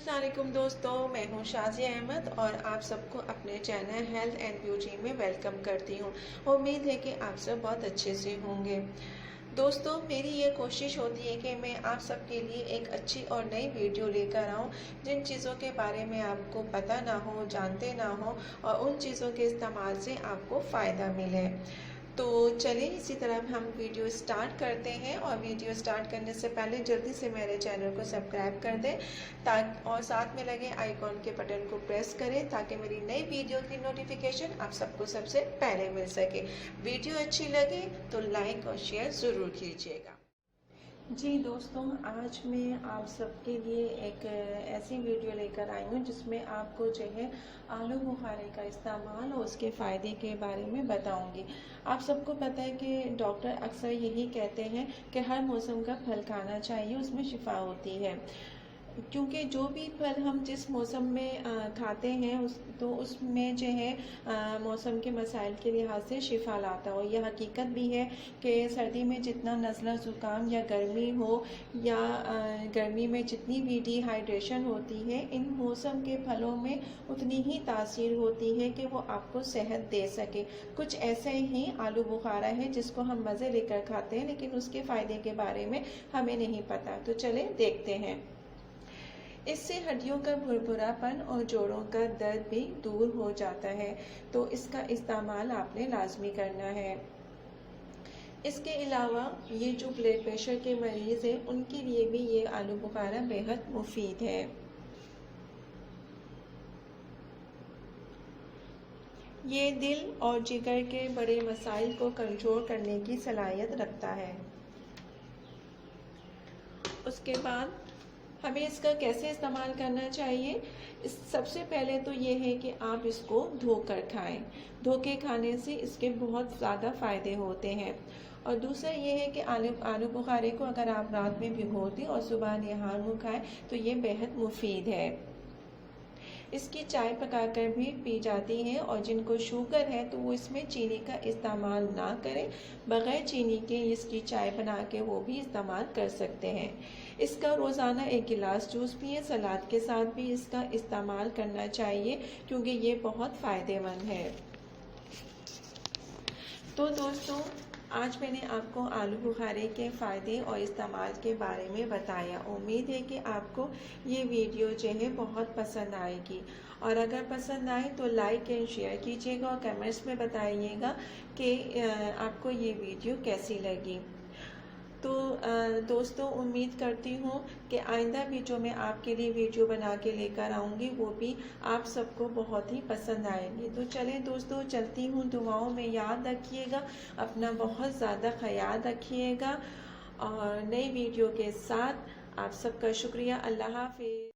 अस्सलाम वालेकुम दोस्तों, मैं हूं शाज़िया अहमद और आप सबको अपने चैनल हेल्थ एंड ब्यूटी में वेलकम करती हूं। उम्मीद है कि आप सब बहुत अच्छे से होंगे। दोस्तों, मेरी ये कोशिश होती है कि मैं आप सबके लिए एक अच्छी और नई वीडियो लेकर आऊं, जिन चीज़ों के बारे में आपको पता ना हो, जानते ना हो और उन चीज़ों के इस्तेमाल से आपको फ़ायदा मिले। तो चलिए इसी तरह हम वीडियो स्टार्ट करते हैं और वीडियो स्टार्ट करने से पहले जल्दी से मेरे चैनल को सब्सक्राइब कर दें ताकि और साथ में लगे आइकॉन के बटन को प्रेस करें ताकि मेरी नई वीडियो की नोटिफिकेशन आप सबको सबसे पहले मिल सके। वीडियो अच्छी लगे तो लाइक और शेयर ज़रूर कीजिएगा। जी दोस्तों, आज मैं आप सबके लिए एक ऐसी वीडियो लेकर आई हूँ जिसमें आपको जो है आलू बुखारे का इस्तेमाल और उसके फ़ायदे के बारे में बताऊंगी। आप सबको पता है कि डॉक्टर अक्सर यही कहते हैं कि हर मौसम का फल खाना चाहिए, उसमें शिफा होती है। क्योंकि जो भी फल हम जिस मौसम में खाते हैं उसमें जो है मौसम के मसाइल के लिहाज से शिफा लाता हो। यह हकीकत भी है कि सर्दी में जितना नज़ला ज़ुकाम या गर्मी हो या गर्मी में जितनी भी डिहाइड्रेशन होती है, इन मौसम के फलों में उतनी ही तासीर होती है कि वो आपको सेहत दे सके। कुछ ऐसे ही आलू बुखारा है जिसको हम मज़े लेकर खाते हैं, लेकिन उसके फ़ायदे के बारे में हमें नहीं पता। तो चलें देखते हैं। इससे हड्डियों का भुरभुरापन और जोड़ों का दर्द भी दूर हो जाता है, तो इसका इस्तेमाल आपने लाजमी करना है। इसके अलावा ये जो ब्लड प्रेशर के मरीज़ हैं उनके लिए भी ये आलू बुखारा बेहद मुफीद है। ये दिल और जिगर के बड़े मसाइल को कंट्रोल करने की सलाहियत रखता है। उसके बाद हमें इसका कैसे इस्तेमाल करना चाहिए। सबसे पहले तो ये है कि आप इसको धोकर खाएं। धो के खाने से इसके बहुत ज़्यादा फ़ायदे होते हैं। और दूसरा ये है कि आलू बुखारे को अगर आप रात में भिगो दें और सुबह निहार मुँह खाएं तो ये बेहद मुफीद है। इसकी चाय पकाकर भी पी जाती है और जिनको शुगर है तो वो इसमें चीनी का इस्तेमाल ना करें, बग़ैर चीनी के इसकी चाय बना के वो भी इस्तेमाल कर सकते हैं। इसका रोज़ाना एक गिलास जूस पिए, सलाद के साथ भी इसका इस्तेमाल करना चाहिए क्योंकि ये बहुत फ़ायदेमंद है। तो दोस्तों, आज मैंने आपको आलू बुखारे के फ़ायदे और इस्तेमाल के बारे में बताया। उम्मीद है कि आपको ये वीडियो जो है बहुत पसंद आएगी और अगर पसंद आए तो लाइक एंड शेयर कीजिएगा और कमेंट्स में बताइएगा कि आपको ये वीडियो कैसी लगी। तो दोस्तों, उम्मीद करती हूँ कि आइंदा भी जो मैं आपके लिए वीडियो बना के लेकर आऊँगी वो भी आप सबको बहुत ही पसंद आएंगी। तो चलें दोस्तों, चलती हूँ। दुआओं में याद रखिएगा, अपना बहुत ज़्यादा ख्याल रखिएगा और नई वीडियो के साथ आप सबका शुक्रिया। अल्लाह हाफ़िज़।